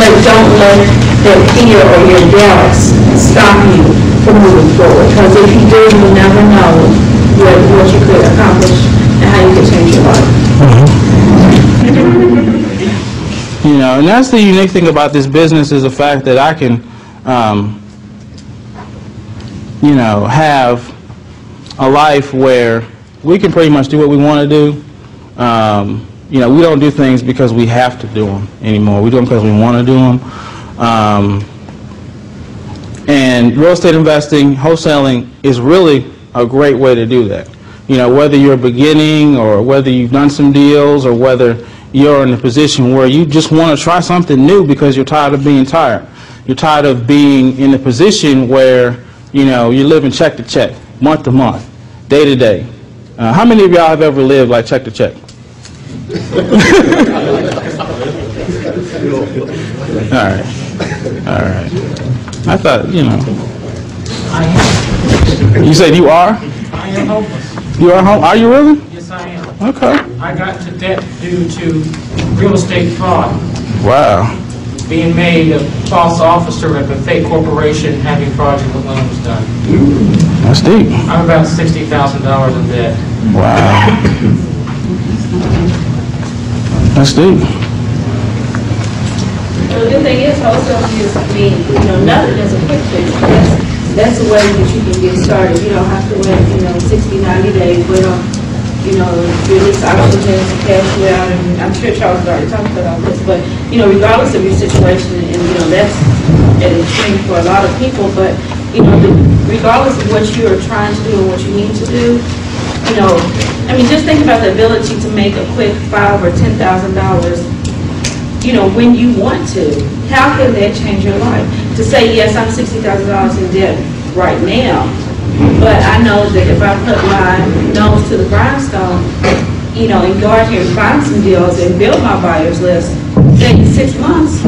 But don't let that fear or your doubts stop you from moving forward. Because if you do, you'll never know what you could accomplish and how you could change your life. You know, and that's the unique thing about this business is the fact that I can, you know, have a life where we can pretty much do what we want to do. You know, we don't do things because we have to do them anymore. We do them because we want to do them. And real estate investing, wholesaling is really a great way to do that. You know, whether you're beginning or whether you've done some deals or whether you're in a position where you just want to try something new because you're tired of being tired. You're tired of being in a position where, you know, you're living check to check, month to month, day to day. How many of y'all have ever lived like check to check? All right. All right. I thought, you know. I am. You said you are? I am homeless. You are home? Are you really? Yes, I am. Okay. I got into debt due to real estate fraud. Wow. Being made a false officer of a fake corporation, having fraudulent loans done. That's deep. I'm about $60,000 in debt. Wow. That's deep. Well, the good thing is wholesale is, I mean, you know, nothing is a quick fix. That's a way that you can get started. You don't have to wait, you know, 60, 90 days, wait on, you know, release oxygen and cash you out. And I'm sure Charles has already talked about this, but, you know, regardless of your situation, and, you know, that's an extreme for a lot of people, but, you know, regardless of what you are trying to do and what you need to do, you know, I mean, just think about the ability to make a quick $5,000 or $10,000, you know, when you want to. How can that change your life? To say, yes, I'm $60,000 in debt right now, but I know that if I put my nose to the grindstone, you know, and go out here and find some deals and build my buyer's list, say in 6 months,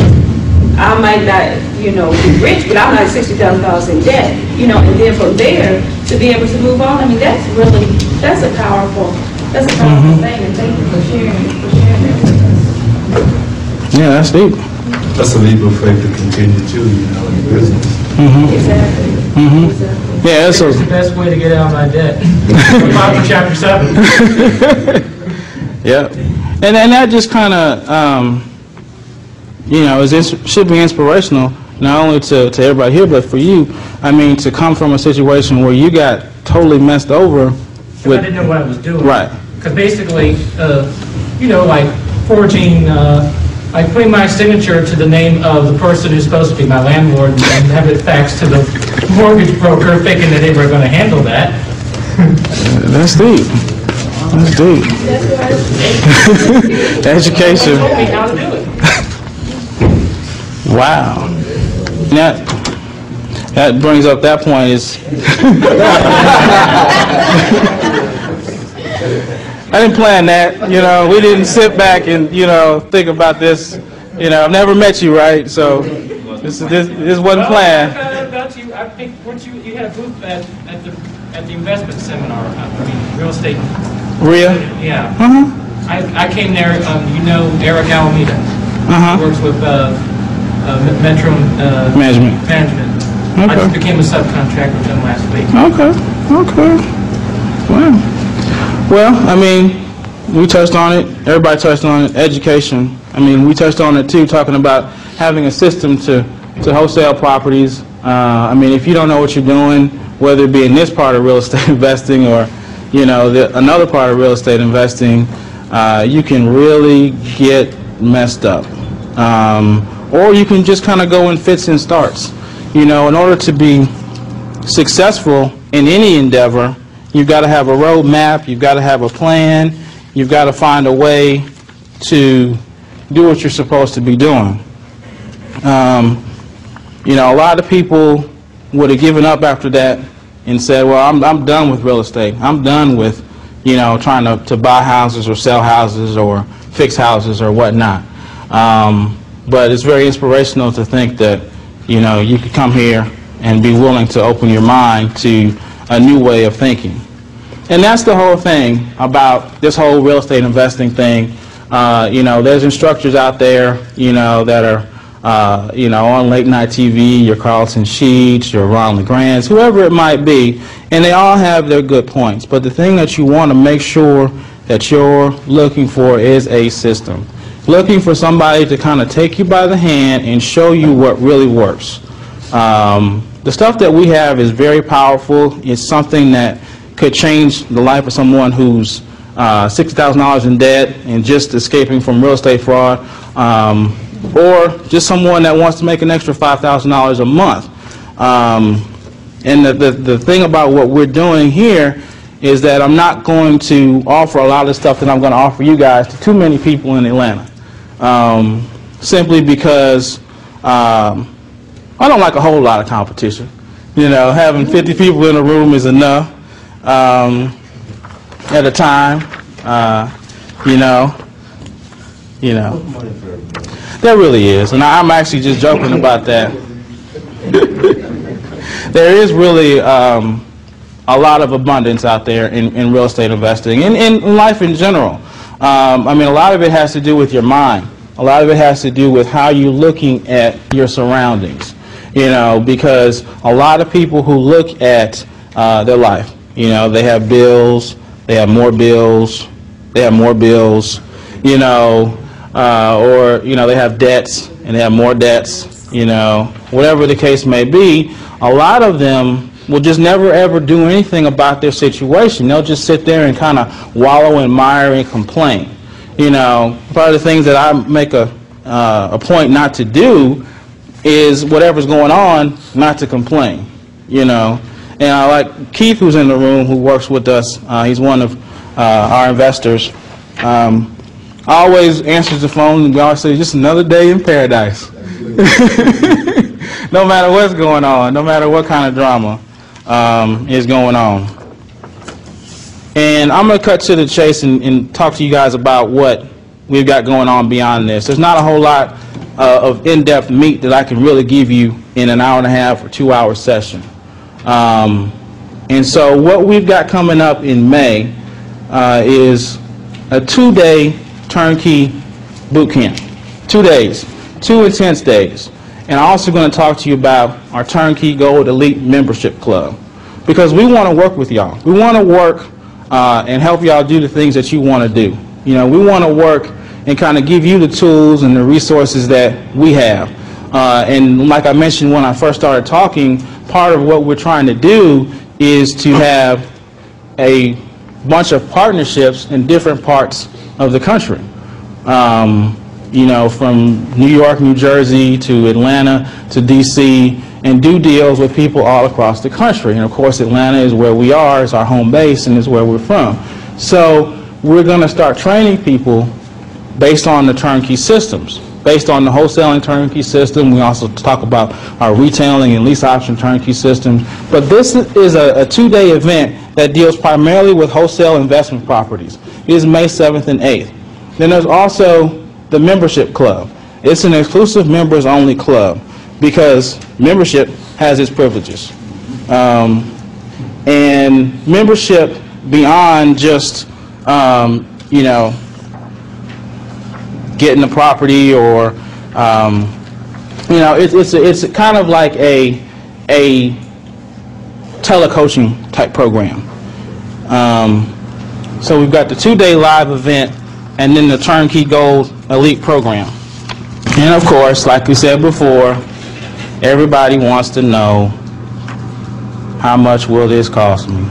I might not, you know, be rich, but I'm not $60,000 in debt, you know, and then from there to be able to move on. I mean, that's a powerful thing, and thank you for sharing that with us. Yeah, that's deep. That's a leap of faith to continue too, you know, in your business. Exactly. Exactly. Yeah, that's It's the best way to get out of my debt. For chapter 7. yeah. And that just kind of, you know, should be inspirational, not only to everybody here, but for you. I mean, to come from a situation where you got totally messed over. I didn't know what I was doing. Right. Because basically, you know, like forging, like putting my signature to the name of the person who's supposed to be my landlord and have it faxed to the mortgage broker thinking that they were going to handle that. That's deep. That's deep. Education. They told me how to do it. Wow. That brings up that point is I didn't plan that, you know. We didn't sit back and, you know, think about this. You know, I've never met you, right? So this wasn't planned. About you, I think once you had a booth at the investment seminar. I mean, real estate. Rhea? Yeah. Uh-huh. I came there. You know, Eric Alameda. Uh-huh. Works with Metro Management. I Okay. just became a subcontractor with them last week. Okay. Wow. Well, I mean, we touched on it. Everybody touched on it. Education. I mean, we touched on it too, talking about having a system to wholesale properties. I mean, if you don't know what you're doing, whether it be in this part of real estate investing or, you know, another part of real estate investing, you can really get messed up. Or you can just kind of go in fits and starts. You know, in order to be successful in any endeavor, you've got to have a roadmap, you've got to have a plan, you've got to find a way to do what you're supposed to be doing. You know, a lot of people would have given up after that and said, well, I'm done with real estate. I'm done with, you know, trying to buy houses or sell houses or fix houses or whatnot. But it's very inspirational to think that, you know, you could come here and be willing to open your mind to a new way of thinking. And that's the whole thing about this whole real estate investing thing. You know, there's instructors out there, you know, that are you know, on late night TV, your Carlton Sheets, your Ron LeGrands, whoever it might be, and they all have their good points. But the thing that you want to make sure that you're looking for is a system. Looking for somebody to kind of take you by the hand and show you what really works. The stuff that we have is very powerful. It's something that could change the life of someone who's $60,000 in debt and just escaping from real estate fraud, or just someone that wants to make an extra $5,000 a month. And the thing about what we're doing here is that I'm not going to offer a lot of stuff that I'm going to offer you guys to too many people in Atlanta, simply because I don't like a whole lot of competition. You know, having 50 people in a room is enough at a time. You know, there really is, and I'm actually just joking about that. There is really a lot of abundance out there in real estate investing and in life in general. I mean, a lot of it has to do with your mind. A lot of it has to do with how you're looking at your surroundings. You know, because a lot of people who look at their life, you know, they have bills, they have more bills, they have more bills, you know, or, you know, they have debts and they have more debts, you know, whatever the case may be. A lot of them will just never ever do anything about their situation. They'll just sit there and kind of wallow in mire and complain. You know, part of the things that I make a point not to do is whatever's going on, not to complain, you know. And I like Keith, who's in the room, who works with us. He's one of our investors. Always answers the phone, and we always say, just another day in paradise. No matter what's going on, no matter what kind of drama is going on. And I'm going to cut to the chase and talk to you guys about what we've got going on beyond this. There's not a whole lot of in-depth meat that I can really give you in an hour and a half or 2 hour session. And so what we've got coming up in May is a 2-day turnkey boot camp. 2 days, 2 intense days. And I'm also going to talk to you about our Turnkey Gold Elite Membership Club, because we want to work with y'all. We want to work and help y'all do the things that you want to do. You know, we want to work and kind of give you the tools and the resources that we have. And like I mentioned when I first started talking, part of what we're trying to do is to have a bunch of partnerships in different parts of the country. You know, from New York, New Jersey, to Atlanta, to D.C., and do deals with people all across the country. And of course, Atlanta is where we are, it's our home base, and it's where we're from. So we're going to start training people based on the turnkey systems. Based on the wholesaling turnkey system, we also talk about our retailing and lease option turnkey systems. But this is a 2-day event that deals primarily with wholesale investment properties. It is May 7th and 8th. Then there's also the membership club. It's an exclusive members only club because membership has its privileges. And membership beyond just, you know, getting the property or, you know, it's kind of like a telecoaching type program. So we've got the 2-day live event and then the Turnkey Gold Elite program. And of course, like we said before, everybody wants to know, how much will this cost me?